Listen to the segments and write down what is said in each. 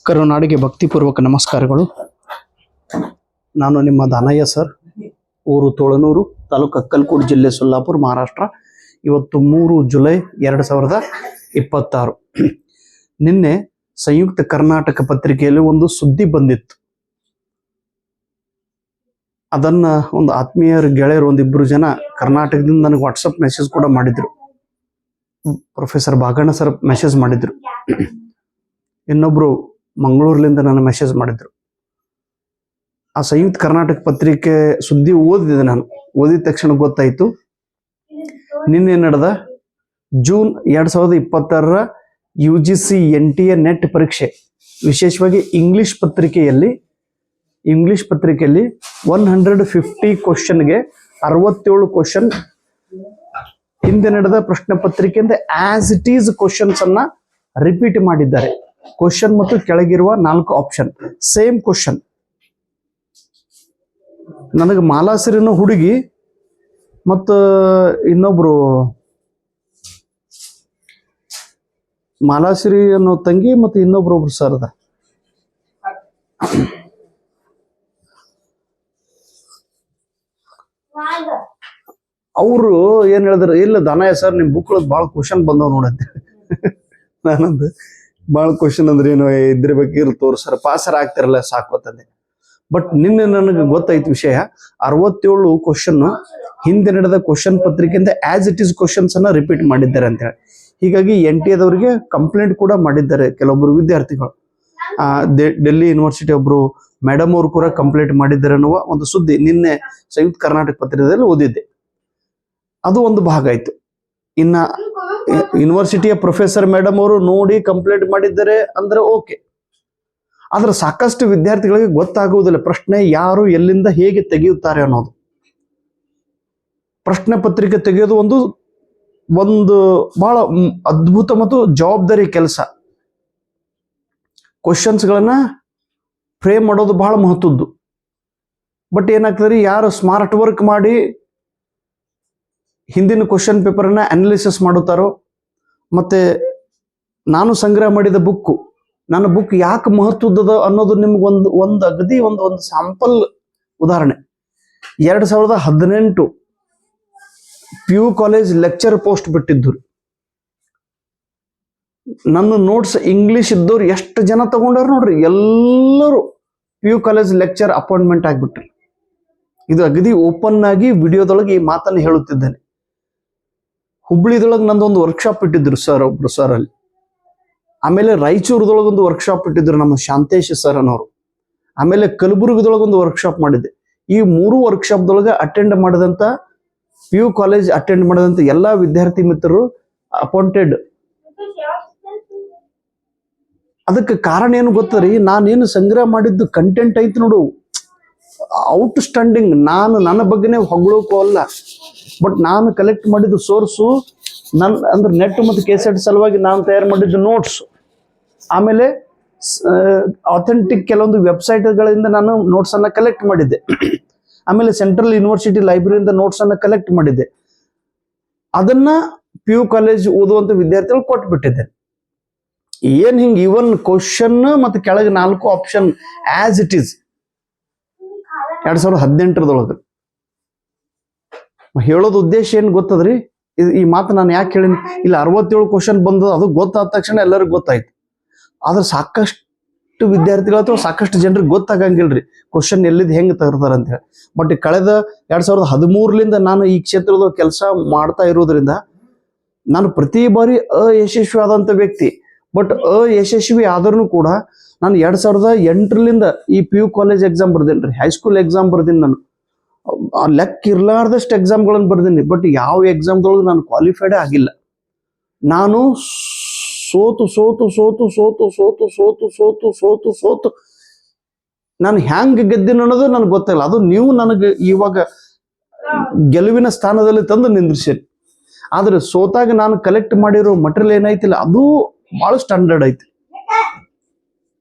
ಕರುನಾಡಿಗೆ ಭಕ್ತಿಪೂರ್ವಕ ನಮಸ್ಕಾರಗಳು. ನಾನು ನಿಮ್ಮ ದಾನಯ್ಯ ಸರ್, ಊರು ತೋಳನೂರು, ತಾಲೂಕು ಅಕ್ಕಲಕೋಟೆ, ಜಿಲ್ಲೆ ಸೊಲ್ಲಾಪುರ, ಮಹಾರಾಷ್ಟ್ರ. ಇವತ್ತು 3 ಜುಲೈ 2026. ನಿನ್ನೆ ಸಂಯುಕ್ತ ಕರ್ನಾಟಕ ಪತ್ರಿಕೆಯಲ್ಲಿ ಒಂದು ಸುದ್ದಿ ಬಂದಿತ್ತು. ಅದನ್ನ ಒಂದು ಆತ್ಮೀಯರು ಗೆಳೆಯರು ಒಂದಿಬ್ರು ಜನ ಕರ್ನಾಟಕದಿಂದ ನನಗೆ ವಾಟ್ಸಪ್ ಮೆಸೇಜ್ ಕೂಡ ಮಾಡಿದ್ರು. ಪ್ರೊಫೆಸರ್ ಬಾಗಣ್ಣ ಸರ್ ಮೆಸೇಜ್ ಮಾಡಿದ್ರು, ಇನ್ನೊಬ್ರು ಮಂಗಳೂರಿನಿಂದ ನನ್ನ ಮೆಸೇಜ್ ಮಾಡಿದ್ರು. ಆ ಸಂಯುಕ್ತ ಕರ್ನಾಟಕ ಪತ್ರಿಕೆ ಸುದ್ದಿ ಓದಿದೆ. ನಾನು ಓದಿದ ತಕ್ಷಣ ಗೊತ್ತಾಯ್ತು, ನಿನ್ನೆ ನಡೆದ ಜೂನ್ 2026 UGC NTA ನೆಟ್ ಪರೀಕ್ಷೆ, ವಿಶೇಷವಾಗಿ ಇಂಗ್ಲಿಷ್ ಪತ್ರಿಕೆಯಲ್ಲಿ 150 ಕ್ವಶನ್ಗೆ 67 ಕ್ವಶನ್ ಹಿಂದೆ ನಡೆದ ಪ್ರಶ್ನೆ ಪತ್ರಿಕೆಯಿಂದ ಆಸ್ ಇಟ್ ಈಸ್ ಕ್ವಶನ್ಸ್ ಅನ್ನ ರಿಪೀಟ್ ಮಾಡಿದ್ದಾರೆ. ಕ್ವಶನ್ ಮತ್ತು ಕೆಳಗಿರುವ 4 ಆಪ್ಷನ್ ಸೇಮ್ ಕ್ವಶನ್. ನನಗೆ ಮಾಲಾಸಿರಿನ ಹುಡುಗಿ ಮತ್ತು ಇನ್ನೊಬ್ರು ಮಾಲಾಸಿರಿ ಅನ್ನೋ ತಂಗಿ ಮತ್ತು ಇನ್ನೊಬ್ರು ಸರ್ ಅದ. ಅವರು ಏನ್ ಹೇಳಿದ್ರು, ಇಲ್ಲ ದಾನಯ್ಯ ಸರ್ ನಿಮ್ ಬುಕ್ ಭಾಳ ಕ್ವಶನ್ ಬಂದವ್ ನೋಡಂತೆ. ನಾನಂದು ಭಾಳ ಕ್ವಶನ್ ಅಂದ್ರೆ ಏನು, ಇದ್ರ ಬಗ್ಗೆ ತೋರ್ಸರ್ ಪಾಸರ್ ಆಗ್ತಿರಲ್ಲ ಸಾಕೋತಂದೆ. ಬಟ್ ನಿನ್ನೆ ನನಗೆ ಗೊತ್ತಾಯ್ತು ವಿಷಯ. 67 ಕ್ವಶನ್ ಹಿಂದೆ ನಡೆದ ಕ್ವಶನ್ ಪತ್ರಿಕೆಯಿಂದ ಆಸ್ ಇಟ್ ಈಸ್ ಕ್ವಶನ್ಸ್ ಅನ್ನ ರಿಪೀಟ್ ಮಾಡಿದ್ದಾರೆ ಅಂತ ಹೇಳಿ. ಹೀಗಾಗಿ NTA ಕಂಪ್ಲೇಂಟ್ ಕೂಡ ಮಾಡಿದ್ದಾರೆ ಕೆಲವೊಬ್ರು ವಿದ್ಯಾರ್ಥಿಗಳು. ಡೆಲ್ಲಿ ಯೂನಿವರ್ಸಿಟಿ ಒಬ್ರು ಮೇಡಮ್ ಅವರು ಕೂಡ ಕಂಪ್ಲೇಂಟ್ ಮಾಡಿದ್ದಾರೆ ಅನ್ನುವ ಒಂದು ಸುದ್ದಿ ನಿನ್ನೆ ಸಂಯುಕ್ತ ಕರ್ನಾಟಕ ಪತ್ರಿಕೆಯಲ್ಲಿ ಓದಿದ್ದೆ. ಅದು ಒಂದು ಭಾಗ ಆಯ್ತು. ಇನ್ನ ಯೂನಿವರ್ಸಿಟಿಯ ಪ್ರೊಫೆಸರ್ ಮೇಡಮ್ ಅವರು ನೋಡಿ ಕಂಪ್ಲೇಂಟ್ ಮಾಡಿದ್ದಾರೆ ಅಂದ್ರೆ ಓಕೆ. ಆದ್ರೆ ಸಾಕಷ್ಟು ವಿದ್ಯಾರ್ಥಿಗಳಿಗೆ ಗೊತ್ತಾಗುವುದಿಲ್ಲ ಪ್ರಶ್ನೆ ಯಾರು ಎಲ್ಲಿಂದ ಹೇಗೆ ತೆಗೆಯುತ್ತಾರೆ ಅನ್ನೋದು. ಪ್ರಶ್ನೆ ಪತ್ರಿಕೆ ತೆಗೆಯೋದು ಒಂದು ಬಹಳ ಅದ್ಭುತ ಮತ್ತು ಜವಾಬ್ದಾರಿ ಕೆಲಸ. ಕ್ವಶನ್ಸ್ಗಳನ್ನ ಫ್ರೇಮ್ ಮಾಡೋದು ಬಹಳ ಮಹತ್ವದ್ದು. ಬಟ್ ಏನಾಗ್ತದೆ, ಯಾರು ಸ್ಮಾರ್ಟ್ ವರ್ಕ್ ಮಾಡಿ ಹಿಂದಿನ ಕ್ವಶನ್ ಪೇಪರನ್ನ ಅನಾಲಿಸಿಸ್ ಮಾಡುತ್ತಾರೋ, ಮತ್ತೆ ನಾನು ಸಂಗ್ರಹ ಮಾಡಿದ ಬುಕ್ಕು, ನನ್ನ ಬುಕ್ ಯಾಕೆ ಮಹತ್ವದ ಅನ್ನೋದು ನಿಮ್ಗೆ ಒಂದು ಸ್ಯಾಂಪಲ್ ಉದಾಹರಣೆ. 2018 PU ಕಾಲೇಜ್ ಲೆಕ್ಚರ್ ಪೋಸ್ಟ್ ಬಿಟ್ಟಿದ್ದು. ನನ್ನ ನೋಟ್ಸ್ ಇಂಗ್ಲಿಷ್ ಇದ್ದವ್ರು ಎಷ್ಟು ಜನ ತಗೊಂಡಾರ ನೋಡ್ರಿ, ಎಲ್ಲರೂ PU ಕಾಲೇಜ್ ಲೆಕ್ಚರ್ ಅಪಾಯಿಂಟ್ಮೆಂಟ್ ಆಗ್ಬಿಟ್ರಿ. ಇದು ಅಗದಿ ಓಪನ್ ಆಗಿ ವಿಡಿಯೋದೊಳಗೆ ಈ ಮಾತನ್ನು ಹೇಳುತ್ತಿದ್ದೇನೆ. ಹುಬ್ಳಿದೊಳಗೆ ನಂದೊಂದು ವರ್ಕ್ಶಾಪ್ ಇಟ್ಟಿದ್ರು ಸರ್, ಒಬ್ರು ಸರ್ ಅಲ್ಲಿ. ಆಮೇಲೆ ರಾಯಚೂರದೊಳಗೊಂದು ವರ್ಕ್ಶಾಪ್ ಇಟ್ಟಿದ್ರು ನಮ್ಮ ಶಾಂತೇಶ್ ಸರ್ ಅನ್ನೋರು. ಆಮೇಲೆ ಕಲಬುರಗಿದೊಳಗೊಂದು ವರ್ಕ್ಶಾಪ್ ಮಾಡಿದ್ದೆ. ಈ 3 ವರ್ಕ್ಶಾಪ್ದೊಳಗೆ ಅಟೆಂಡ್ ಮಾಡಿದಂತ PU ಕಾಲೇಜ್ ಅಟೆಂಡ್ ಮಾಡಿದಂತ ಎಲ್ಲಾ ವಿದ್ಯಾರ್ಥಿ ಮಿತ್ರರು ಅಪಾಯಿಂಟೆಡ್. ಅದಕ್ಕೆ ಕಾರಣ ಏನು ಗೊತ್ತರಿ, ನಾನೇನು ಸಂಗ್ರಹ ಮಾಡಿದ್ದು ಕಂಟೆಂಟ್ ಐತಿ ನೋಡು, ಔಟ್ ಸ್ಟ್ಯಾಂಡಿಂಗ್. ನನ್ನ ಬಗ್ಗೆನೇ ಹೊಗಳೋಕೋ ಅಲ್ಲ, ಬಟ್ ನಾನು ಕಲೆಕ್ಟ್ ಮಾಡಿದ್ದು ಸೋರ್ಸು ಅಂದ್ರೆ ನೆಟ್ ಮತ್ತು ಕೇಸೆಟ್ ಸಲುವಾಗಿ ನಾನು ತಯಾರು ಮಾಡಿದ್ದು ನೋಟ್ಸ್. ಆಮೇಲೆ ಅಥೆಂಟಿಕ್ ಕೆಲವೊಂದು ವೆಬ್ಸೈಟ್ಗಳಿಂದ ನಾನು ನೋಟ್ಸ್ ಅನ್ನ ಕಲೆಕ್ಟ್ ಮಾಡಿದ್ದೆ. ಆಮೇಲೆ ಸೆಂಟ್ರಲ್ ಯೂನಿವರ್ಸಿಟಿ ಲೈಬ್ರರಿಯಿಂದ ನೋಟ್ಸ್ ಅನ್ನ ಕಲೆಕ್ಟ್ ಮಾಡಿದ್ದೆ. ಅದನ್ನ PU ಕಾಲೇಜ್ ಓದುವಂತ ವಿದ್ಯಾರ್ಥಿಗಳು ಕೊಟ್ಬಿಟ್ಟಿದ್ದೆ. ಏನ್ ಹಿಂಗ್ ಇವನ್ ಕ್ವಶನ್ ಮತ್ತು ಕೆಳಗೆ 4 ಆಪ್ಷನ್ ಆಸ್ ಇಟ್ ಈಸ್ 2018 ಹೇಳೋದು ಉದ್ದೇಶ ಏನ್ ಗೊತ್ತದ್ರಿ? ಈ ಮಾತು ನಾನು ಯಾಕೆ ಹೇಳಿನಿ, ಇಲ್ಲಿ 67 ಕ್ವಶನ್ ಬಂದದ, ಅದು ಗೊತ್ತಾದ ತಕ್ಷಣ ಎಲ್ಲರಿಗೂ ಗೊತ್ತಾಯ್ತು. ಆದ್ರೆ ಸಾಕಷ್ಟು ವಿದ್ಯಾರ್ಥಿಗಳು ಅಥವಾ ಸಾಕಷ್ಟು ಜನರಿಗೆ ಗೊತ್ತಾಗಂಗಿಲ್ರಿ ಕ್ವಶನ್ ಎಲ್ಲಿದ್ ಹೆಂಗ್ ತರ್ತಾರ ಅಂತ ಹೇಳಿ. ಬಟ್ ಕಳೆದ 2013ಲಿಂದ ನಾನು ಈ ಕ್ಷೇತ್ರದ ಕೆಲಸ ಮಾಡ್ತಾ ಇರೋದ್ರಿಂದ ನಾನು ಪ್ರತಿ ಬಾರಿ ಅಯಶಸ್ವಿ ಆದಂತ ವ್ಯಕ್ತಿ. ಬಟ್ ಅಯಶಸ್ವಿ ಆದ್ರೂ ಕೂಡ ನಾನು 2008ಲಿಂದ ಈ PU ಕಾಲೇಜ್ ಎಕ್ಸಾಮ್ ಬರ್ದೇನ್ರಿ, ಹೈಸ್ಕೂಲ್ ಎಕ್ಸಾಮ್ ಬರ್ದೀನಿ. ನಾನು ಲೆಕ್ಕ ಇರ್ಲಾರ್ದಷ್ಟು ಎಕ್ಸಾಮ್ಗಳನ್ನು ಬರ್ದೀನಿ. ಬಟ್ ಯಾವ ಎಕ್ಸಾಮ್ದೊಳಗೆ ನಾನು ಕ್ವಾಲಿಫೈಡ್ ಆಗಿಲ್ಲ. ನಾನು ಸೋತು ನಾನು ಹ್ಯಾಂಗ್ ಗೆದ್ದಿನ ಅನ್ನೋದು ನನಗೆ ಗೊತ್ತಿಲ್ಲ. ಅದು ನೀವು ನನಗೆ ಇವಾಗ ಗೆಲುವಿನ ಸ್ಥಾನದಲ್ಲಿ ತಂದು ನಿಂದ್ರಿಸಿರಿ. ಆದ್ರೆ ಸೋತಾಗ ನಾನು ಕಲೆಕ್ಟ್ ಮಾಡಿರೋ ಮಟೀರಿಯಲ್ ಏನೈತಿಲ್ಲ, ಅದು ಬಹಳ ಸ್ಟ್ಯಾಂಡರ್ಡ್ ಐತಿ.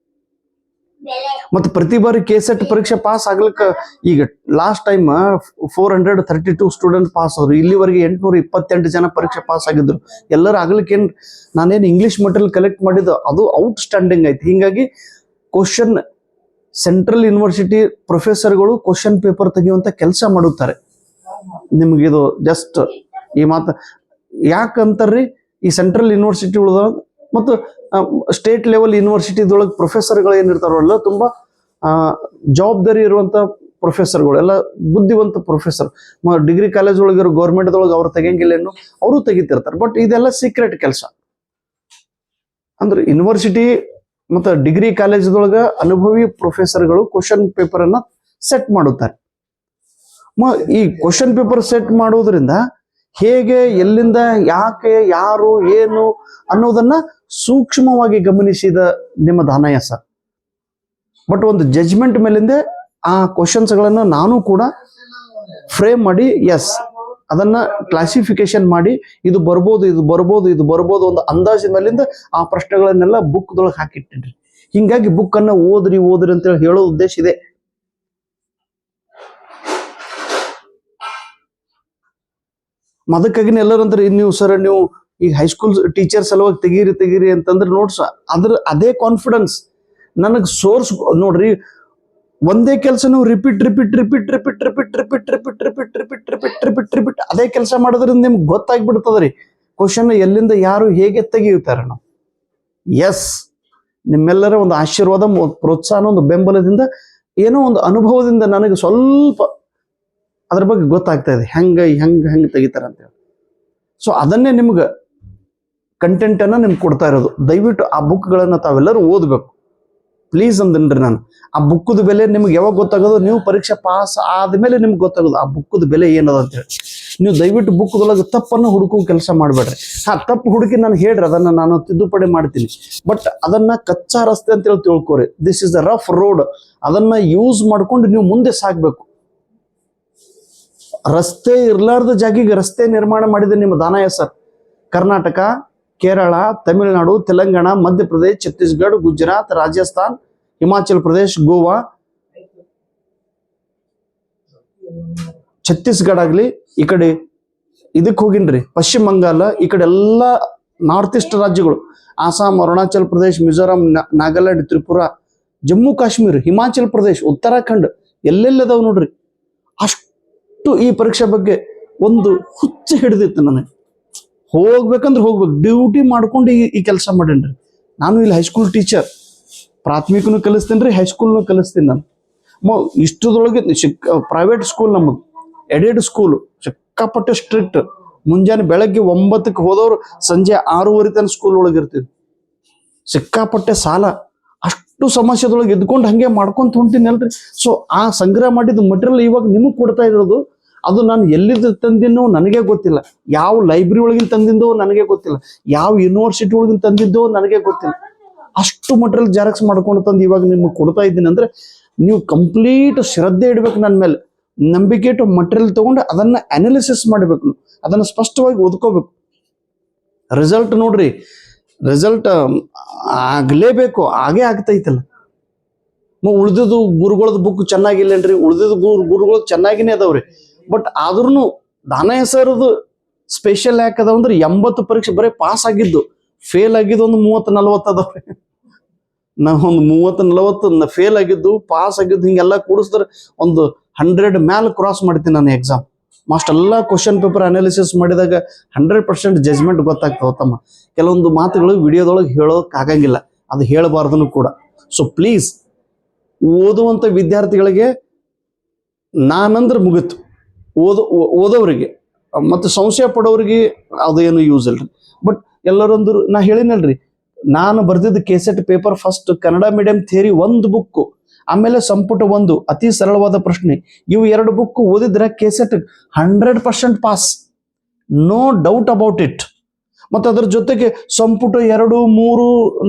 ಮತ್ತು ಪ್ರತಿ ಬಾರಿ ಕೆಸೆಟ್ ಪರೀಕ್ಷೆ ಪಾಸ್ ಆಗ್ಲಿಕ್ಕೆ ಈಗ ಲಾಸ್ಟ್ ಟೈಮ್ 432 ಸ್ಟೂಡೆಂಟ್ ಪಾಸ್ ಆದ್ರು. ಇಲ್ಲಿವರೆಗೆ 828 ಜನ ಪರೀಕ್ಷೆ ಪಾಸ್ ಆಗಿದ್ರು. ಎಲ್ಲರೂ ಆಗ್ಲಿಕ್ಕೆ ನಾನೇನು ಇಂಗ್ಲಿಷ್ ಮಟೀರಿಯಲ್ ಕಲೆಕ್ಟ್ ಮಾಡಿದ್ದು ಅದು ಔಟ್ ಸ್ಟ್ಯಾಂಡಿಂಗ್ ಐತಿ. ಹೀಗಾಗಿ ಕ್ವಶನ್ ಸೆಂಟ್ರಲ್ ಯೂನಿವರ್ಸಿಟಿ ಪ್ರೊಫೆಸರ್ಗಳು ಕ್ವಶನ್ ಪೇಪರ್ ತೆಗೆಯುವಂತ ಕೆಲಸ ಮಾಡುತ್ತಾರೆ. ನಿಮಗಿದು ಜಸ್ಟ್ ಈ ಮಾತು ಯಾಕಂತಾರ್ರಿ, ಈ ಸೆಂಟ್ರಲ್ ಯೂನಿವರ್ಸಿಟಿ ಉಳ್ದ ಮತ್ತು ಸ್ಟೇಟ್ ಲೆವೆಲ್ ಯೂನಿವರ್ಸಿಟಿದೊಳಗೆ ಪ್ರೊಫೆಸರ್ಗಳು ಏನಿರ್ತಾರಲ್ಲ ತುಂಬಾ ಜವಾಬ್ದಾರಿ ಇರುವಂತ ಪ್ರೊಫೆಸರ್ಗಳು, ಎಲ್ಲ ಬುದ್ಧಿವಂತ ಪ್ರೊಫೆಸರ್. ಡಿಗ್ರಿ ಕಾಲೇಜ್ ಒಳಗಿರೋ ಗೌರ್ಮೆಂಟ್ದೊಳಗೆ ಅವ್ರು ತೆಗಿಯಂಗಿಲ್ಲ, ಅವರು ತೆಗಿತಿರ್ತಾರೆ. ಬಟ್ ಇದೆಲ್ಲ ಸೀಕ್ರೆಟ್ ಕೆಲಸ. ಅಂದ್ರೆ ಯೂನಿವರ್ಸಿಟಿ ಮತ್ತು ಡಿಗ್ರಿ ಕಾಲೇಜದೊಳಗ ಅನುಭವಿ ಪ್ರೊಫೆಸರ್ಗಳು ಕ್ವಶನ್ ಪೇಪರ್ ಅನ್ನ ಸೆಟ್ ಮಾಡುತ್ತಾರೆ. ಈ ಕ್ವಶನ್ ಪೇಪರ್ ಸೆಟ್ ಮಾಡೋದ್ರಿಂದ ಹೇಗೆ, ಎಲ್ಲಿಂದ, ಯಾಕೆ, ಯಾರು, ಏನು ಅನ್ನೋದನ್ನ ಸೂಕ್ಷ್ಮವಾಗಿ ಗಮನಿಸಿದ ನಿಮ್ಮ ದಾನಯ್ಯ ಸರ್. ಬಟ್ ಒಂದು ಜಡ್ಜ್ಮೆಂಟ್ ಮೇಲಿಂದ ಆ ಕ್ವಶನ್ಸ್ ಗಳನ್ನ ನಾನು ಕೂಡ ಫ್ರೇಮ್ ಮಾಡಿ, ಎಸ್ ಅದನ್ನ ಕ್ಲಾಸಿಫಿಕೇಶನ್ ಮಾಡಿ, ಇದು ಬರ್ಬೋದು, ಇದು ಬರ್ಬೋದು, ಇದು ಬರ್ಬೋದು ಒಂದು ಅಂದಾಜಿನ ಮೇಲಿಂದ ಆ ಪ್ರಶ್ನೆಗಳನ್ನೆಲ್ಲ ಬುಕ್ದೊಳಗೆ ಹಾಕಿಟ್ಟಿನ್ರಿ. ಹಿಂಗಾಗಿ ಬುಕ್ ಅನ್ನ ಓದ್ರಿ ಓದ್ರಿ ಅಂತೇಳಿ ಹೇಳೋ ಉದ್ದೇಶ ಇದೆ. ಅದಕ್ಕಾಗಿನ ಎಲ್ಲರಂದ್ರೆ ನೀವು ಸರ್ ನೀವು ಈಗ ಹೈಸ್ಕೂಲ್ ಟೀಚರ್ ಸಲುವಾಗಿ ತೆಗೀರಿ ಅಂತಂದ್ರೆ ನೋಡ್ಸ ಅದೇ ಕಾನ್ಫಿಡೆನ್ಸ್ ನನಗೆ ಸೋರ್ಸ್ ನೋಡ್ರಿ. ಒಂದೇ ಕೆಲಸ ನೀವು ರಿಪೀಟ್ ಅದೇ ಕೆಲಸ ಮಾಡೋದ್ರಿಂದ ನಿಮ್ಗೆ ಗೊತ್ತಾಗ್ಬಿಡ್ತದ್ರಿ ಕ್ವಶನ್ ಎಲ್ಲಿಂದ ಯಾರು ಹೇಗೆ ತೆಗೆಯುತ್ತಾರೆ. ನಾವು ಎಸ್ ನಿಮ್ಮೆಲ್ಲರ ಒಂದು ಆಶೀರ್ವಾದ, ಪ್ರೋತ್ಸಾಹ, ಒಂದು ಬೆಂಬಲದಿಂದ, ಏನೋ ಒಂದು ಅನುಭವದಿಂದ ನನಗೆ ಸ್ವಲ್ಪ ಅದ್ರ ಬಗ್ಗೆ ಗೊತ್ತಾಗ್ತಾ ಇದೆ ಹೆಂಗೆ ತೆಗಿತಾರೆ ಅಂತೇಳಿ. ಸೊ ಅದನ್ನೇ ನಿಮ್ಗೆ ಕಂಟೆಂಟ್ ಅನ್ನ ನಿಮ್ಗೆ ಕೊಡ್ತಾ ಇರೋದು. ದಯವಿಟ್ಟು ಆ ಬುಕ್ಗಳನ್ನ ತಾವೆಲ್ಲರೂ ಓದ್ಬೇಕು ಪ್ಲೀಸ್ ಅಂದನ್ರಿ ನಾನು. ಆ ಬುಕ್ಕದ ಬೆಲೆ ನಿಮ್ಗೆ ಯಾವಾಗ ಗೊತ್ತಾಗೋದು, ನೀವು ಪರೀಕ್ಷೆ ಪಾಸ್ ಆದ್ಮೇಲೆ ನಿಮ್ಗೆ ಗೊತ್ತಾಗೋದು ಆ ಬುಕ್ಕದ ಬೆಲೆ ಏನದ ಅಂತೇಳಿ. ನೀವು ದಯವಿಟ್ಟು ಬುಕ್ದೊಳಗೆ ತಪ್ಪನ್ನು ಹುಡುಕೋ ಕೆಲಸ ಮಾಡಬೇಡ್ರಿ. ತಪ್ಪು ಹುಡುಕಿ ನಾನು ಹೇಳ್ರಿ, ಅದನ್ನ ನಾನು ತಿದ್ದುಪಡಿ ಮಾಡ್ತೀನಿ. ಬಟ್ ಅದನ್ನ ಕಚ್ಚಾ ರಸ್ತೆ ಅಂತೇಳಿ ತಿಳ್ಕೊರಿ. This is the rough road. ಅದನ್ನ ಯೂಸ್ ಮಾಡ್ಕೊಂಡು ನೀವು ಮುಂದೆ ಸಾಗ್ಬೇಕು. ರಸ್ತೆ ಇರ್ಲಾರ್ದ ಜಾಗಿಗೆ ರಸ್ತೆ ನಿರ್ಮಾಣ ಮಾಡಿದ ನಿಮ್ಮ ದಾನಯ್ಯ ಸರ್. ಕರ್ನಾಟಕ, ಕೇರಳ, ತಮಿಳುನಾಡು, ತೆಲಂಗಾಣ, ಮಧ್ಯಪ್ರದೇಶ, ಛತ್ತೀಸ್ಗಢ, ಗುಜರಾತ್, ರಾಜಸ್ಥಾನ್, ಹಿಮಾಚಲ್ ಪ್ರದೇಶ್, ಗೋವಾ, ಛತ್ತೀಸ್ಗಢ ಆಗ್ಲಿ, ಈ ಕಡೆ ಇದಕ್ಕೆ ಹೋಗಿನ್ರಿ ಪಶ್ಚಿಮ ಬಂಗಾಳ, ಈ ಕಡೆ ಎಲ್ಲ ನಾರ್ತ್ ಈಸ್ಟ್ ರಾಜ್ಯಗಳು, ಆಸಾಂ, ಅರುಣಾಚಲ್ ಪ್ರದೇಶ್, ಮಿಜೋರಾಂ, ನಾಗಾಲ್ಯಾಂಡ್, ತ್ರಿಪುರ, ಜಮ್ಮು ಕಾಶ್ಮೀರ, ಹಿಮಾಚಲ್ ಪ್ರದೇಶ್, ಉತ್ತರಾಖಂಡ್, ಎಲ್ಲೆಲ್ಲದಾವ್ ನೋಡ್ರಿ. ಅಷ್ಟು ಈ ಪರೀಕ್ಷೆ ಬಗ್ಗೆ ಒಂದು ಹುಚ್ಚು ಹಿಡಿದಿತ್ತು ನನಗೆ. ಹೋಗ್ಬೇಕಂದ್ರೆ ಹೋಗ್ಬೇಕು, ಡ್ಯೂಟಿ ಮಾಡ್ಕೊಂಡು ಈ ಕೆಲಸ ಮಾಡೇನ್ರಿ. ನಾನು ಇಲ್ಲಿ ಹೈಸ್ಕೂಲ್ ಟೀಚರ್, ಪ್ರಾಥಮಿಕನು ಕಲಿಸ್ತೇನ್ರಿ, ಹೈಸ್ಕೂಲ್ನು ಕಲಿಸ್ತೀನಿ ನಾನು. ಇಷ್ಟದೊಳಗೆ ಪ್ರೈವೇಟ್ ಸ್ಕೂಲ್, ನಮ್ಮದು ಎಡೆಡ್ ಸ್ಕೂಲು, ಸಿಕ್ಕಾಪಟ್ಟೆ ಸ್ಟ್ರಿಕ್ಟ್. ಮುಂಜಾನೆ ಬೆಳಗ್ಗೆ 9ಕ್ಕೆ ಹೋದವ್ರು ಸಂಜೆ 6:30 ತನಕ ಸ್ಕೂಲ್ ಒಳಗೆ ಇರ್ತೀವಿ. ಸಿಕ್ಕಾಪಟ್ಟೆ ಸಾಲ, ಅಷ್ಟು ಸಮಸ್ಯೆದೊಳಗೆ ಎದ್ಕೊಂಡು ಹಂಗೆ ಮಾಡ್ಕೊಂತ ಹೊಂಟೀನಿ ಅಲ್ರಿ. ಸೊ ಆ ಸಂಗ್ರಹ ಮಾಡಿದ ಮಟೀರಿಯಲ್ ಇವಾಗ ನಿಮಗೆ ಕೊಡ್ತಾ ಇರೋದು, ಅದು ನಾನು ಎಲ್ಲಿಂದ ತಂದಿನೋ ನನಗೆ ಗೊತ್ತಿಲ್ಲ, ಯಾವ ಲೈಬ್ರರಿ ಒಳಗಿನ ತಂದಿದ್ದೋ ನನಗೆ ಗೊತ್ತಿಲ್ಲ, ಯಾವ ಯೂನಿವರ್ಸಿಟಿ ಒಳಗಿನ ತಂದಿದ್ದೋ ನನಗೆ ಗೊತ್ತಿಲ್ಲ. ಅಷ್ಟು ಮಟೀರಿಯಲ್ ಜೆರಾಕ್ಸ್ ಮಾಡ್ಕೊಂಡು ತಂದು ಇವಾಗ ನಿಮ್ಗೆ ಕೊಡ್ತಾ ಇದ್ದೀನಿ ಅಂದ್ರೆ ನೀವು ಕಂಪ್ಲೀಟ್ ಶ್ರದ್ಧೆ ಇಡ್ಬೇಕು ನನ್ನ ಮೇಲೆ, ನಂಬಿಕೆ ಇಟ್ಟು ಮಟೀರಿಯಲ್ ತಗೊಂಡು ಅದನ್ನ ಅನಾಲಿಸಿಸ್ ಮಾಡಬೇಕು, ಅದನ್ನ ಸ್ಪಷ್ಟವಾಗಿ ಓದ್ಕೋಬೇಕು. ರಿಸಲ್ಟ್ ನೋಡ್ರಿ, ರಿಸಲ್ಟ್ ಆಗ್ಲೇಬೇಕು, ಹಾಗೇ ಆಗ್ತೈತಲ್ಲ. ಉಳಿದಿದ್ದು ಗುರುಗಳದ ಬುಕ್ ಚೆನ್ನಾಗಿಲ್ಲೇನ್ರಿ, ಉಳಿದಿದ್ದು ಗುರುಗಳು ಚೆನ್ನಾಗಿನೇ ಅದಾವ್ರಿ. ಬಟ್ ಆದ್ರೂ ದಾನಯ್ಯ ಸರ್ದು ಸ್ಪೆಷಲ್ ಯಾಕೆ ಅದಾವ ಅಂದ್ರೆ 80 ಪರೀಕ್ಷೆ ಬರೀ ಪಾಸ್ ಆಗಿದ್ದು, ಫೇಲ್ ಆಗಿದ್ದು ಒಂದು 30-40 ಅದಾವ್ರಿ. ನಾವು ಒಂದು 30-40 ಫೇಲ್ ಆಗಿದ್ದು, ಪಾಸ್ ಆಗಿದ್ದು ಹಿಂಗೆಲ್ಲ ಕೂಡಿಸಿದ್ರೆ ಒಂದು 100 ಮ್ಯಾಲ ಕ್ರಾಸ್ ಮಾಡ್ತೀನಿ ನಾನು ಎಕ್ಸಾಮ್. ಅಷ್ಟೆಲ್ಲ ಕ್ವಶನ್ ಪೇಪರ್ ಅನಾಲಿಸಿಸ್ ಮಾಡಿದಾಗ 100% ಜಜ್ಮೆಂಟ್ ಗೊತ್ತಾಗ್ತಾವ ತಮ್ಮ. ಕೆಲವೊಂದು ಮಾತುಗಳು ವಿಡಿಯೋದೊಳಗೆ ಹೇಳೋಕ್ಕಾಗಂಗಿಲ್ಲ, ಅದು ಹೇಳಬಾರ್ದನು ಕೂಡ. ಸೊ ಪ್ಲೀಸ್ ಓದುವಂಥ ವಿದ್ಯಾರ್ಥಿಗಳಿಗೆ ನಾನಂದ್ರೆ ಮುಗಿತು, ಓದೋರಿಗೆ ಮತ್ತು ಸಂಶಯ ಪಡೋರಿಗೆ ಅದೇನು ಯೂಸ್ ಇಲ್ರಿ. ಬಟ್ ಎಲ್ಲರೊಂದು ನಾ ಹೇಳಿನಲ್ರಿ, ನಾನು ಬರ್ದಿದ್ದು KSET paper first Kannada medium theory 1 book, ಆಮೇಲೆ ಸಂಪುಟ 1 ಅತಿ ಸರಳವಾದ ಪ್ರಶ್ನೆ, ಇವು 2 ಬುಕ್ ಓದಿದ್ರೆ KSET 100% pass, no doubt about it. ಮತ್ತು ಅದ್ರ ಜೊತೆಗೆ ಸಂಪುಟ 2, 3,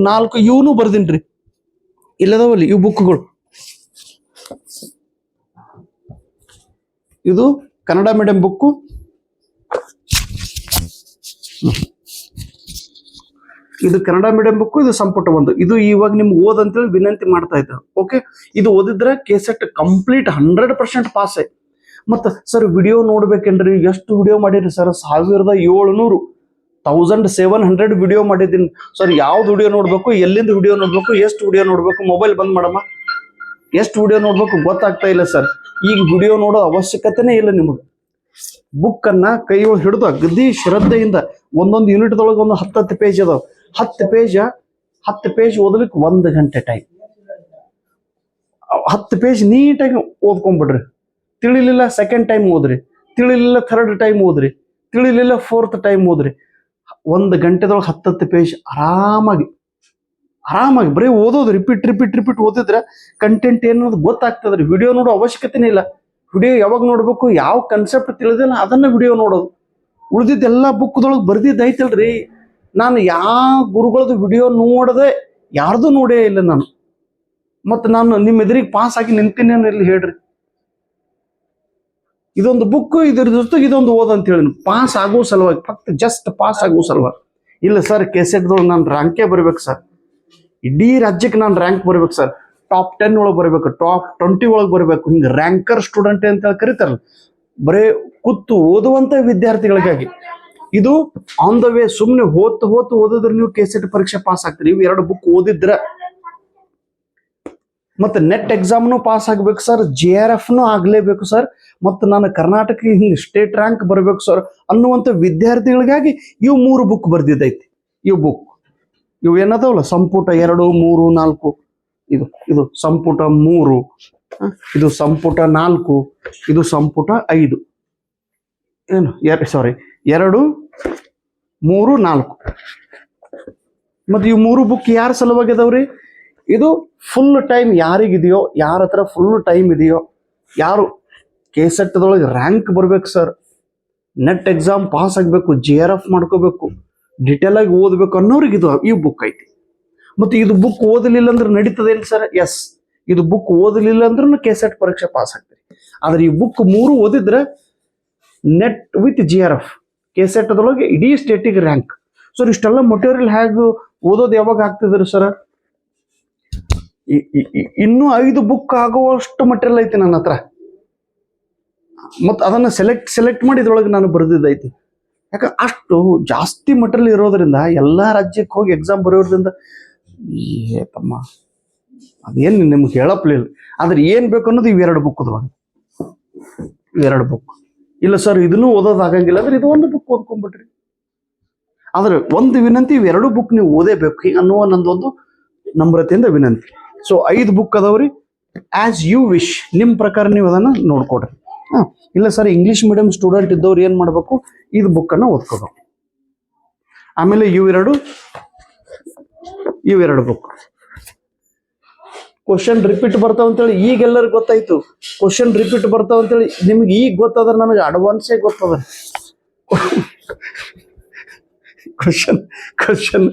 4 ಇವನು ಬರ್ದಿನ್ರಿ. ಇಲ್ಲದವಲ್ಲಿ ಇವು ಬುಕ್ಗಳು. ಇದು ಕನ್ನಡ ಮೀಡಿಯಂ ಬುಕ್ಕು, ಇದು ಕನ್ನಡ ಮೀಡಿಯಂ ಬುಕ್, ಇದು ಸಂಪುಟ 1. ಇದು ಇವಾಗ ನಿಮ್ಗೆ ಓದಂತೇಳಿ ವಿನಂತಿ ಮಾಡ್ತಾ ಇದ್ದಾರೆ. ಓಕೆ, ಇದು ಓದಿದ್ರೆ ಕೆಸೆಟ್ ಕಂಪ್ಲೀಟ್ 100% ಪಾಸ್. ಮತ್ತು ಸರ್ ವಿಡಿಯೋ ನೋಡ್ಬೇಕೇನ್ರಿ, ಎಷ್ಟು ವಿಡಿಯೋ ಮಾಡಿರಿ ಸರ್? 1700 ವಿಡಿಯೋ ಮಾಡಿದ್ದೀನಿ ಸರ್. ಯಾವ್ದು ವಿಡಿಯೋ ನೋಡ್ಬೇಕು, ಎಲ್ಲಿಂದ ವಿಡಿಯೋ ನೋಡ್ಬೇಕು, ಎಷ್ಟು ವಿಡಿಯೋ ನೋಡ್ಬೇಕು? ಮೊಬೈಲ್ ಬಂದ್ ಮಾಡಮ್ಮ, ಎಷ್ಟು ವಿಡಿಯೋ ನೋಡ್ಬೇಕು ಗೊತ್ತಾಗ್ತಾ ಇಲ್ಲ ಸರ್. ಈಗ ವಿಡಿಯೋ ನೋಡೋ ಅವಶ್ಯಕತೆನೇ ಇಲ್ಲ ನಿಮಗೆ. ಬುಕ್ ಅನ್ನ ಕೈ ಹಿಡಿದು ಅಗದಿ ಶ್ರದ್ಧೆಯಿಂದ ಒಂದೊಂದು ಯೂನಿಟ್ದೊಳಗೆ ಒಂದು 10 ಪೇಜ್ ಅದಾವ. 10 ಪೇಜ್ ಓದಲಿಕ್ಕೆ 1 ಗಂಟೆ ಟೈಮ್. 10 ಪೇಜ್ ನೀಟಾಗಿ ಓದ್ಕೊಂಡ್ಬಿಡ್ರಿ. ತಿಳಿಲಿಲ್ಲ ಸೆಕೆಂಡ್ ಟೈಮ್ ಓದ್ರಿ, ತಿಳಿಲಿಲ್ಲ ಥರ್ಡ್ ಟೈಮ್ ಓದ್ರಿ, ತಿಳಿಲಿಲ್ಲ 4th ಟೈಮ್ ಓದ್ರಿ. 1 ಗಂಟೆದೊಳಗೆ 10 ಪೇಜ್ ಆರಾಮಾಗಿ ಬರೀ ಓದೋದು, ರಿಪೀಟ್ ಓದಿದ್ರೆ ಕಂಟೆಂಟ್ ಏನನ್ನೋದು ಗೊತ್ತಾಗ್ತದ್ರಿ. ವಿಡಿಯೋ ನೋಡೋ ಅವಶ್ಯಕತೆನೇ ಇಲ್ಲ. ವಿಡಿಯೋ ಯಾವಾಗ ನೋಡ್ಬೇಕು, ಯಾವ ಕನ್ಸೆಪ್ಟ್ ತಿಳಿದಿಲ್ಲ ಅದನ್ನ ವಿಡಿಯೋ ನೋಡೋದು. ಉಳಿದಿದ್ದೆಲ್ಲ ಬುಕ್ದೊಳಗೆ ಬರ್ದಿದ್ದೈತಲ್ರಿ. ನಾನು ಯಾವ ಗುರುಗಳದ್ದು ವಿಡಿಯೋ ನೋಡದೆ ಯಾರ್ದು ನೋಡೇ ಇಲ್ಲ ನಾನು. ಮತ್ತು ನಾನು ನಿಮ್ಮ ಎದುರಿಗೆ ಪಾಸ್ ಆಗಿ ನಿಂತೀನಿ ಇಲ್ಲಿ ಹೇಳ್ರಿ. ಇದೊಂದು ಬುಕ್, ಇದ್ರ ಜೊತೆಗೆ ಇದೊಂದು ಓದಂತ ಹೇಳಿ ಪಾಸ್ ಆಗೋ ಸಲುವಾಗಿ, ಫಕ್ತ್ ಜಸ್ಟ್ ಪಾಸ್ ಆಗೋ ಸಲುವಾಗಿ. ಇಲ್ಲ ಸರ್, ಕೆಸೆಟ್ದೊಳಗೆ ನಾನು ರ್ಯಾಂಕೇ ಬರ್ಬೇಕು ಸರ್, ಇಡೀ ರಾಜ್ಯಕ್ಕೆ ನಾನು ರ್ಯಾಂಕ್ ಬರ್ಬೇಕು ಸರ್, ಟಾಪ್ 10 ಒಳಗೆ ಬರಬೇಕು, ಟಾಪ್ 20 ಒಳಗೆ ಬರಬೇಕು, ಹಿಂಗೆ ರ್ಯಾಂಕರ್ ಸ್ಟೂಡೆಂಟ್ ಅಂತ ಕರೀತಾರಲ್ಲ, ಬರೇ ಕೂತು ಓದುವಂತ ವಿದ್ಯಾರ್ಥಿಗಳಿಗಾಗಿ ಇದು ಆನ್ ದ ವೇ. ಸುಮ್ಮನೆ ಹೋತು ಓದಿದ್ರೆ ನೀವು ಕೆಸೆಟ್ ಪರೀಕ್ಷೆ ಪಾಸ್ ಆಗ್ತೀರಿ. ಇವು 2 ಬುಕ್ ಓದಿದ್ರೆ. ಮತ್ತೆ ನೆಟ್ ಎಕ್ಸಾಮ್ನು ಪಾಸ್ ಆಗ್ಬೇಕು ಸರ್, JRFನು ಆಗ್ಲೇಬೇಕು ಸರ್, ಮತ್ತು ನಾನು ಕರ್ನಾಟಕ ಹಿಂಗೆ ಸ್ಟೇಟ್ ರ್ಯಾಂಕ್ ಬರಬೇಕು ಸರ್ ಅನ್ನುವಂಥ ವಿದ್ಯಾರ್ಥಿಗಳಿಗಾಗಿ ಇವು 3 ಬುಕ್ ಬರ್ದಿದ್ದೈತಿ. ಇವು ಏನದಾವಲ್ಲ, ಸಂಪುಟ 2, 3, 4. ಇದು ಸಂಪುಟ 3, ಇದು ಸಂಪುಟ 4, ಇದು ಸಂಪುಟ 5. 2, 3, 4. ಮತ್ತು ಇವು 3 ಬುಕ್ ಯಾರ ಸಲುವಾಗಿ ಅದಾವ್ರಿ? ಇದು ಫುಲ್ ಟೈಮ್ ಯಾರಿಗಿದೆಯೋ, ಯಾರ ಹತ್ರ ಫುಲ್ ಟೈಮ್ ಇದೆಯೋ, ಯಾರು ಕೆಸೆಟ್ದೊಳಗೆ ರ್ಯಾಂಕ್ ಬರ್ಬೇಕು ಸರ್, ನೆಟ್ ಎಕ್ಸಾಮ್ ಪಾಸ್ ಆಗಬೇಕು, JRF ಮಾಡ್ಕೋಬೇಕು, ಡಿಟೇಲ್ ಆಗಿ ಓದಬೇಕು ಅನ್ನೋರಿಗೆ ಈ ಬುಕ್ ಐತಿ. ಮತ್ತು ಇದು ಬುಕ್ ಓದಲಿಲ್ಲ ಅಂದ್ರೆ ನಡೀತದೇನು ಸರ್? ಎಸ್, ಇದು ಬುಕ್ ಓದಲಿಲ್ಲ ಅಂದ್ರೂ ಕೆಸೆಟ್ ಪರೀಕ್ಷೆ ಪಾಸ್ ಆಗ್ತೀರಿ. ಆದ್ರೆ ಈ ಬುಕ್ 3 ಓದಿದ್ರೆ ನೆಟ್ ವಿತ್ JRF ಕೆಸೆಟ್ದೊಳಗೆ ಇಡೀ ಸ್ಟೇಟಿಗೆ ರ್ಯಾಂಕ್. ಸರ್ ಇಷ್ಟೆಲ್ಲ ಮಟೀರಿಯಲ್ ಹೇಗೆ ಓದೋದು ಯಾವಾಗ ಆಗ್ತಿದ್ರಿ ಸರ್? ಇನ್ನೂ 5 ಬುಕ್ ಆಗುವಷ್ಟು ಮಟೀರಿಯಲ್ ಐತಿ ನನ್ನ ಹತ್ರ. ಮತ್ತು ಅದನ್ನು ಸೆಲೆಕ್ಟ್ ಮಾಡಿ ಇದ್ರೊಳಗೆ ನಾನು ಬರೆದಿದ್ದೈತಿ. ಯಾಕೆ ಅಷ್ಟು ಜಾಸ್ತಿ ಮಟೀರಿಯಲ್ ಇರೋದ್ರಿಂದ ಎಲ್ಲ ರಾಜ್ಯಕ್ಕೆ ಹೋಗಿ ಎಕ್ಸಾಮ್ ಬರೆಯೋದ್ರಿಂದ ತಮ್ಮ ಅದೇನು ನಿಮ್ಗೆ ಹೇಳಪ್ಲಿಲ್ಲ. ಆದ್ರೆ ಏನು ಬೇಕು ಅನ್ನೋದು ಇವು 2 ಬುಕ್ದೊಳಗೆ. 2 ಬುಕ್ ಇಲ್ಲ ಸರ್, ಇದನ್ನು ಓದೋದು ಆಗಂಗಿಲ್ಲ ಅಂದ್ರೆ ಇದು 1 ಬುಕ್ ಓದ್ಕೊಂಡ್ಬಿಟ್ರಿ. ಆದ್ರೆ ಒಂದು ವಿನಂತಿ, ಇವು 2 ಬುಕ್ ನೀವು ಓದೇಬೇಕು ಅನ್ನುವ ನಂದೊಂದು ನಮ್ರತೆಯಿಂದ ವಿನಂತಿ. ಸೊ 5 ಬುಕ್ ಅದಾವ್ರಿ. ಆಸ್ ಯು ವಿಶ್, ನಿಮ್ಮ ಪ್ರಕಾರ ನೀವು ಅದನ್ನ ನೋಡ್ಕೊಡ್ರಿ. ಇಲ್ಲ ಸರ್, ಇಂಗ್ಲಿಷ್ ಮೀಡಿಯಂ ಸ್ಟೂಡೆಂಟ್ ಇದ್ದವ್ರು ಏನ್ ಮಾಡ್ಬೇಕು, ಇದು ಬುಕ್ ಅನ್ನ ಓದ್ಕೋಬೇಕು. ಆಮೇಲೆ ಇವು 2 ಬುಕ್ ಕ್ವಶನ್ ರಿಪೀಟ್ ಬರ್ತಾವ ಅಂತೇಳಿ ಈಗೆಲ್ಲರಿಗೂ ಗೊತ್ತಾಯ್ತು. ಕ್ವಶನ್ ರಿಪೀಟ್ ಬರ್ತಾವ ಅಂತೇಳಿ ನಿಮ್ಗೆ ಈಗ ಗೊತ್ತಾದ್ರೆ ನನಗೆ ಅಡ್ವಾನ್ಸೇ ಗೊತ್ತದ. ಕ್ವಶನ್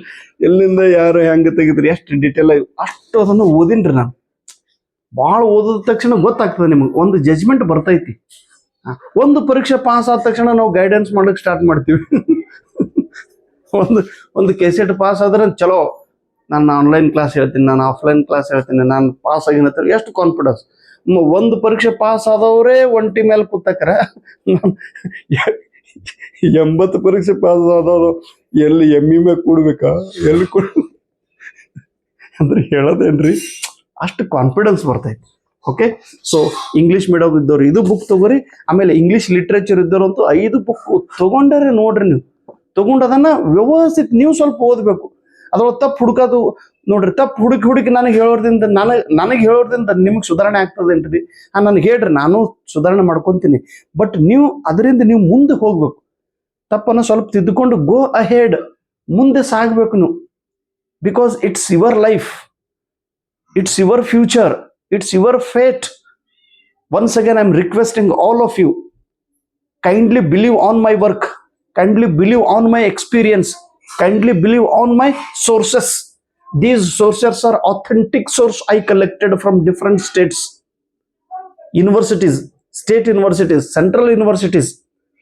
ಎಲ್ಲಿಂದ ಯಾರು ಹೆಂಗೆ ತೆಗಿದ್ರಿ, ಎಷ್ಟು ಡೀಟೇಲ್ ಆಗಿ ಅಷ್ಟು ಅದನ್ನು ಓದಿನ್ರಿ ನಾನು. ಭಾಳ ಓದಿದ ತಕ್ಷಣ ಗೊತ್ತಾಗ್ತದೆ ನಿಮಗೆ, ಒಂದು ಜಜ್ಮೆಂಟ್ ಬರ್ತೈತಿ. ಒಂದು ಪರೀಕ್ಷೆ ಪಾಸ್ ಆದ ತಕ್ಷಣ ನಾವು ಗೈಡೆನ್ಸ್ ಮಾಡಕ್ಕೆ ಸ್ಟಾರ್ಟ್ ಮಾಡ್ತೀವಿ. ಒಂದು ಕೆಸೆಟ್ ಪಾಸ್ ಆದ್ರೆ ಚಲೋ, ನಾನು ಆನ್ಲೈನ್ ಕ್ಲಾಸ್ ಹೇಳ್ತೀನಿ, ನಾನು ಆಫ್ಲೈನ್ ಕ್ಲಾಸ್ ಹೇಳ್ತೀನಿ, ನಾನು ಪಾಸ್ ಆಗಿನ ಎಷ್ಟು ಕಾನ್ಫಿಡೆನ್ಸ್. ಒಂದು ಪರೀಕ್ಷೆ ಪಾಸ್ ಆದವರೇ ಒಂಟಿ ಮೇಲೆ ಕೂತಕ್ರ, 80 ಪರೀಕ್ಷೆ ಪಾಸ್ ಆದವರು ಎಲ್ಲಿ ಎಮ್ಮೆ ಕೂಡ್ಬೇಕಾ, ಎಲ್ಲಿ ಅಂದ್ರೆ ಹೇಳೋದೇನ್ರಿ, ಅಷ್ಟು ಕಾನ್ಫಿಡೆನ್ಸ್ ಬರ್ತೈತಿ. ಓಕೆ, ಸೊ ಇಂಗ್ಲಿಷ್ ಮೀಡಿಯಂ ಇದ್ದವ್ರು ಇದು ಬುಕ್ ತಗೋರಿ. ಆಮೇಲೆ ಇಂಗ್ಲಿಷ್ ಲಿಟ್ರೇಚರ್ ಇದ್ದವ್ರಂತೂ 5 ಬುಕ್ ತಗೊಂಡರೆ ನೋಡ್ರಿ. ನೀವು ತಗೊಂಡದನ್ನ ವ್ಯವಸ್ಥಿತ ನೀವು ಸ್ವಲ್ಪ ಓದ್ಬೇಕು. ಅದ್ರೊಳಗೆ ತಪ್ಪು ಹುಡುಕೋದು ನೋಡ್ರಿ, ತಪ್ಪು ಹುಡುಕಿ ನನಗೆ ಹೇಳೋದ್ರಿಂದ ನಿಮ್ಗೆ ಸುಧಾರಣೆ ಆಗ್ತದೇನ್ರಿ? ನನಗೆ ಹೇಳ್ರಿ, ನಾನು ಸುಧಾರಣೆ ಮಾಡ್ಕೊತೀನಿ. ಬಟ್ ನೀವು ಅದರಿಂದ ನೀವು ಮುಂದೆ ಹೋಗ್ಬೇಕು. ತಪ್ಪನ್ನು ಸ್ವಲ್ಪ ತಿದ್ದುಕೊಂಡು ಗೋ ಅಹೆಡ್, ಮುಂದೆ ಸಾಗಬೇಕು ನೀವು. Because it's your life, it's your future, it's your fate. Once again, I'm requesting all of you, kindly believe on my work, kindly believe on my experience, kindly believe on my sources. These sources are authentic source I collected from different states, universities, state universities, central universities,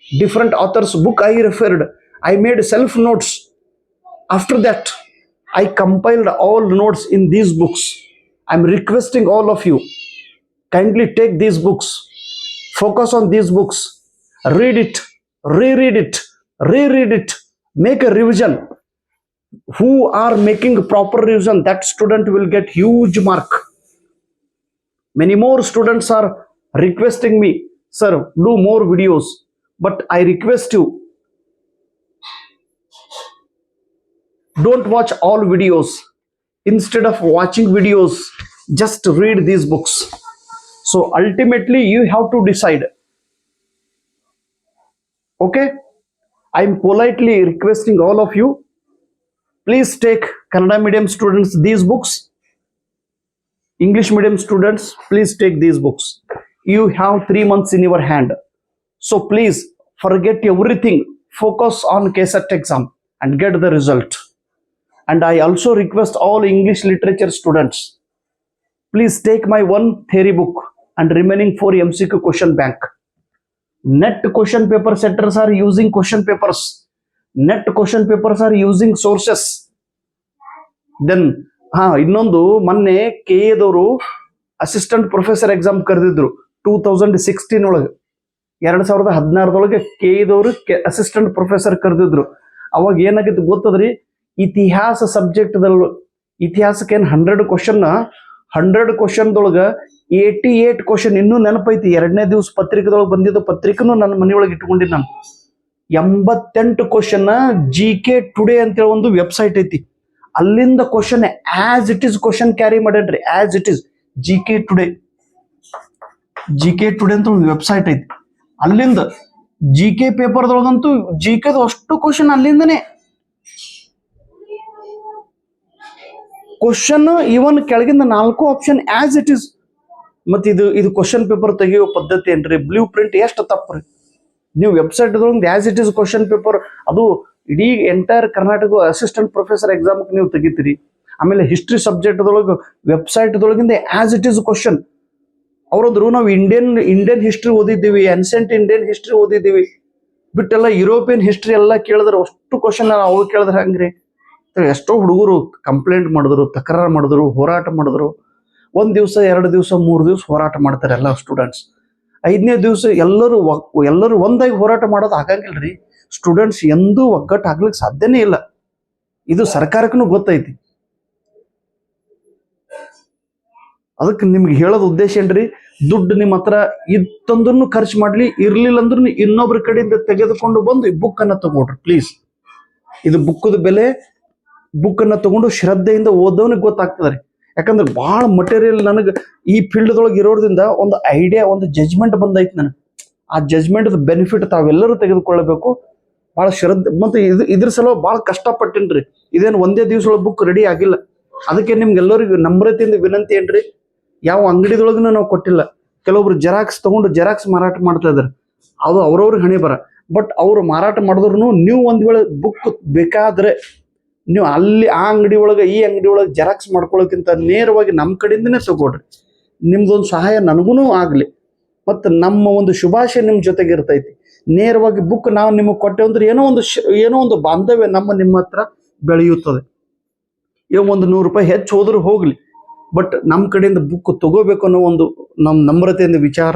different authors book I referred. I made self notes. After that I compiled all notes in these books. I'm requesting all of you, kindly take these books, focus on these books, read it, reread it, reread it, make a revision. Who are making proper revision, that student will get huge mark. Many more students are requesting me, sir, do more videos. But I request you, don't watch all videos. Instead of watching videos, just read these books. So ultimately you have to decide. Okay, I'm politely requesting all of you, please take Kannada medium students these books, English medium students, please take these books. You have 3 months in your hand. So please forget everything, focus on KSET exam and get the result. And I also request all English literature students, please take my one theory book and remaining 4 MCQ question bank. Net question paper setters are using question papers. Net question papers are using sources. Then ಇನ್ನೊಂದು ಮೊನ್ನೆ KA assistant professor exam ಕರೆದಿದ್ರು 2016 ಒಳಗೆ, 2016 KA assistant professor ಕರೆದಿದ್ರು. ಅವಾಗ ಏನಾಗಿತ್ತು ಗೊತ್ತದ್ರಿ, ಇತಿಹಾಸ subject ಇತಿಹಾಸಕ್ಕೆ 100 ಕ್ವಶನ್ದೊಳಗ 88 question ಇನ್ನೂ ನೆನಪೈತಿ. 2ನೇ ದಿವಸ ಪತ್ರಿಕೆದೊಳಗೆ ಬಂದಿದ್ದ ಪತ್ರಿಕೆನೂ ನನ್ನ ಮನೆಯೊಳಗೆ ಇಟ್ಕೊಂಡಿದ್ದು ನಾನು. 88 ಕ್ವಶನ್ GK ಟುಡೇ ಅಂತೇಳಿ ಒಂದು ವೆಬ್ಸೈಟ್ ಐತಿ, ಅಲ್ಲಿಂದ question as it is question carry ಮಾಡ್ಯಾನ್ರಿ. As it is GK today ಅಂತ ಒಂದು ವೆಬ್ಸೈಟ್ ಐತಿ, ಅಲ್ಲಿಂದ GK ಪೇಪರ್ದೊಳಗಂತೂ GKದು ಅಷ್ಟು ಕ್ವಶನ್ ಅಲ್ಲಿಂದನೇ ಕ್ವಶನ್, ಇವನ್ ಕೆಳಗಿಂದ 4 ಆಪ್ಷನ್ ಆಸ್ ಇಟ್ ಈಸ್. ಮತ್ತೆ ಇದು ಕ್ವಶನ್ ಪೇಪರ್ ತೆಗೆಯೋ ಪದ್ಧತಿ ಏನ್ರಿ, ಬ್ಲೂ ಪ್ರಿಂಟ್ ಎಷ್ಟು ತಪ್ಪ್ರಿ. ನೀವು website as it is question paper, ಅದು ಇಡೀ ಎಂಟೈರ್ ಕರ್ನಾಟಕ ಅಸಿಸ್ಟೆಂಟ್ ಪ್ರೊಫೆಸರ್ ಎಕ್ಸಾಮ್ಗೆ ನೀವು ತೆಗಿತೀರಿ. ಆಮೇಲೆ ಹಿಸ್ಟ್ರಿ ಸಬ್ಜೆಕ್ಟ್ದೊಳಗೆ ವೆಬ್ಸೈಟ್ದೊಳಗಿಂದ ಆಸ್ ಇಟ್ ಈಸ್ ಕ್ವಶನ್. ಅವ್ರಂದ್ರು ನಾವು ಇಂಡಿಯನ್ ಹಿಸ್ಟ್ರಿ ಓದಿದ್ದೀವಿ, ಅನ್ಸೆಂಟ್ ಇಂಡಿಯನ್ ಹಿಸ್ಟ್ರಿ ಓದಿದ್ದೀವಿ, ಬಿಟ್ಟೆಲ್ಲ ಯುರೋಪಿಯನ್ ಹಿಸ್ಟ್ರಿ ಎಲ್ಲ ಕೇಳಿದ್ರೆ ಅಷ್ಟು ಕ್ವಶನ್ ಅವ್ರು ಕೇಳಿದ್ರೆ ಹಂಗ್ರಿ. ಎಷ್ಟೋ ಹುಡುಗರು ಕಂಪ್ಲೇಂಟ್ ಮಾಡಿದ್ರು, ತಕರಾರು ಮಾಡಿದ್ರು, ಹೋರಾಟ ಮಾಡಿದ್ರು. 1 ದಿವಸ 2 ದಿವಸ 3 ದಿವಸ ಹೋರಾಟ ಮಾಡ್ತಾರೆ ಎಲ್ಲ ಸ್ಟೂಡೆಂಟ್ಸ್. 5ನೇ ದಿವಸ ಎಲ್ಲರೂ ಒಂದಾಗಿ ಹೋರಾಟ ಮಾಡೋದು ಆಗಂಗಿಲ್ರಿ. ಸ್ಟೂಡೆಂಟ್ಸ್ ಎಂದೂ ಒಗ್ಗಟ್ಟು ಆಗ್ಲಿಕ್ಕೆ ಸಾಧ್ಯನೇ ಇಲ್ಲ. ಇದು ಸರ್ಕಾರಕ್ಕೂ ಗೊತ್ತೈತಿ. ಅದಕ್ಕೆ ನಿಮ್ಗೆ ಹೇಳೋದು ಉದ್ದೇಶ ಏನ್ರಿ, ದುಡ್ಡು ನಿಮ್ಮ ಹತ್ರ ಇತ್ತಂದ್ರೂ ಖರ್ಚು ಮಾಡ್ಲಿ, ಇರ್ಲಿಲ್ಲ ಅಂದ್ರೂ ಇನ್ನೊಬ್ರ ಕಡೆಯಿಂದ ತೆಗೆದುಕೊಂಡು ಬಂದು ಈ ಬುಕ್ ಅನ್ನ ತಗೊಳ್ರಿ ಪ್ಲೀಸ್. ಇದು ಬುಕ್ಕದ ಬೆಲೆ. ಬುಕ್ ಅನ್ನ ತಗೊಂಡು ಶ್ರದ್ಧೆಯಿಂದ ಓದೋನಿಗೆ ಗೊತ್ತಾಗ್ತದ್ರಿ. ಯಾಕಂದ್ರೆ ಬಹಳ ಮಟೀರಿಯಲ್ ನನಗೆ ಈ ಫೀಲ್ಡ್ದೊಳಗೆ ಇರೋದ್ರಿಂದ ಒಂದು ಐಡಿಯಾ, ಒಂದು ಜಜ್ಮೆಂಟ್ ಬಂದೈತಿ ನನಗೆ. ಆ ಜಜ್ಮೆಂಟ್ ಬೆನಿಫಿಟ್ ತಾವೆಲ್ಲರೂ ತೆಗೆದುಕೊಳ್ಳಬೇಕು. ಬಹಳ ಶ್ರದ್ಧೆ ಮತ್ತು ಇದ್ರ ಸಲುವಾಗಿ ಬಹಳ ಕಷ್ಟಪಟ್ಟಿನ್ರಿ. ಇದೇನು ಒಂದೇ ದಿವಸ ಬುಕ್ ರೆಡಿ ಆಗಿಲ್ಲ. ಅದಕ್ಕೆ ನಿಮ್ಗೆಲ್ಲರಿಗೂ ನಮ್ರತೆಯಿಂದ ವಿನಂತಿ ಏನ್ರಿ, ಯಾವ ಅಂಗಡಿದೊಳಗೂ ನಾವು ಕೊಟ್ಟಿಲ್ಲ. ಕೆಲವೊಬ್ರು ಜೆರಾಕ್ಸ್ ತಗೊಂಡು ಜೆರಾಕ್ಸ್ ಮಾರಾಟ ಮಾಡ್ತಾ ಇದಾರೆ, ಅದು ಅವ್ರವ್ರಿಗೆ ಹಣೆ ಬರ. ಬಟ್ ಅವ್ರು ಮಾರಾಟ ಮಾಡಿದ್ರು ನೀವು ಒಂದ್ ವೇಳೆ ಬುಕ್ ಬೇಕಾದ್ರೆ ನೀವು ಅಲ್ಲಿ ಆ ಅಂಗಡಿ ಒಳಗೆ ಈ ಅಂಗಡಿ ಒಳಗೆ ಜೆರಾಕ್ಸ್ ಮಾಡ್ಕೊಳ್ಳೋಕ್ಕಿಂತ ನೇರವಾಗಿ ನಮ್ಮ ಕಡೆಯಿಂದನೇ ತಗೊಳ್ರಿ. ನಿಮ್ದೊಂದು ಸಹಾಯ ನನಗೂ ಆಗಲಿ, ಮತ್ತು ನಮ್ಮ ಒಂದು ಶುಭಾಶಯ ನಿಮ್ಮ ಜೊತೆಗೆ ಇರ್ತೈತಿ. ನೇರವಾಗಿ ಬುಕ್ ನಾವು ನಿಮಗೆ ಕೊಟ್ಟೆ ಅಂದ್ರೆ ಏನೋ ಒಂದು ಬಾಂಧವ್ಯ ನಿಮ್ಮ ಹತ್ರ ಬೆಳೆಯುತ್ತದೆ. ಒಂದು 100 ರೂಪಾಯಿ ಹೆಚ್ಚು ಹೋದ್ರೂ ಹೋಗ್ಲಿ, ಬಟ್ ನಮ್ಮ ಕಡೆಯಿಂದ ಬುಕ್ ತಗೋಬೇಕು ಅನ್ನೋ ಒಂದು ನಮ್ರತೆಯಿಂದ ವಿಚಾರ.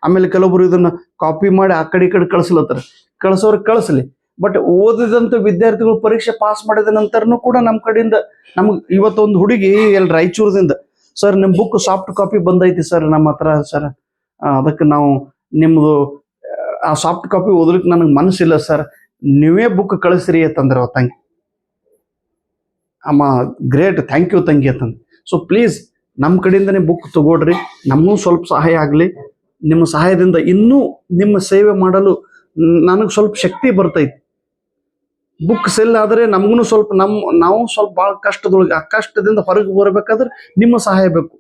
ಆಮೇಲೆ ಕೆಲವೊಬ್ರು ಇದನ್ನ ಕಾಪಿ ಮಾಡಿ ಆ ಕಡೆ ಈ ಕಡೆ ಕಳಿಸೋರಿಗೆ ಕಳಿಸ್ಲಿ. ಬಟ್ ಓದಿದಂತ ವಿದ್ಯಾರ್ಥಿಗಳು ಪರೀಕ್ಷೆ ಪಾಸ್ ಮಾಡಿದ ನಂತರನು ಕೂಡ ನಮ್ಮ ಕಡೆಯಿಂದ ನಮ್ಗೆ ಇವತ್ತೊಂದು ಹುಡುಗಿ ರಾಯಚೂರದಿಂದ, ಸರ್ ನಿಮ್ಮ ಬುಕ್ ಸಾಫ್ಟ್ ಕಾಪಿ ಬಂದೈತಿ ಸರ್ ನಮ್ಮ ಹತ್ರ ಸರ್, ಅದಕ್ಕೆ ನಾವು ನಿಮ್ದು ಆ ಸಾಫ್ಟ್ ಕಾಪಿ ಓದ್ಲಿಕ್ಕೆ ನನಗೆ ಮನಸ್ಸಿಲ್ಲ ಸರ್, ನೀವೇ ಬುಕ್ ಕಳಿಸ್ರಿ ಅಂತಂದ್ರೆ ತಂಗಿ. ಅಮ್ಮ ಗ್ರೇಟ್, ಥ್ಯಾಂಕ್ ಯು ತಂಗಿ ಅಂತಂದು. ಸೊ ಪ್ಲೀಸ್ ನಮ್ಮ ಕಡೆಯಿಂದನೇ ಬುಕ್ ತಗೊಳ್ರಿ, ನಮಗೂ ಸ್ವಲ್ಪ ಸಹಾಯ ಆಗಲಿ. ನಿಮ್ಮ ಸಹಾಯದಿಂದ ಇನ್ನೂ ನಿಮ್ಮ ಸೇವೆ ಮಾಡಲು ನನಗೆ ಸ್ವಲ್ಪ ಶಕ್ತಿ ಬರ್ತೈತಿ. ಬುಕ್ ಸೆಲ್ ಆದರೆ ನಮಗೂ ಸ್ವಲ್ಪ ನಾವು ಸ್ವಲ್ಪ ಭಾಳ ಕಷ್ಟದೊಳಗೆ, ಆ ಕಷ್ಟದಿಂದ ಹೊರಗೆ ಬರಬೇಕಾದ್ರೆ ನಿಮ್ಮ ಸಹಾಯ ಬೇಕು.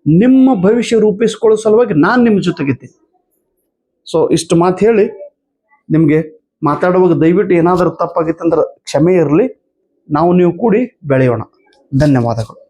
ನಿಮ್ಮ ಭವಿಷ್ಯ ರೂಪಿಸ್ಕೊಳ್ಳೋ ಸಲುವಾಗಿ ನಾನು ನಿಮ್ಮ ಜೊತೆಗಿದ್ದೆ. ಸೊ ಇಷ್ಟು ಮಾತು ಹೇಳಿ ನಿಮಗೆ ಮಾತಾಡುವಾಗ ದಯವಿಟ್ಟು ಏನಾದರೂ ತಪ್ಪಾಗಿತ್ತಂದ್ರೆ ಕ್ಷಮೆ ಇರಲಿ. ನಾವು ನೀವು ಕೂಡಿ ಬೆಳೆಯೋಣ. ಧನ್ಯವಾದಗಳು.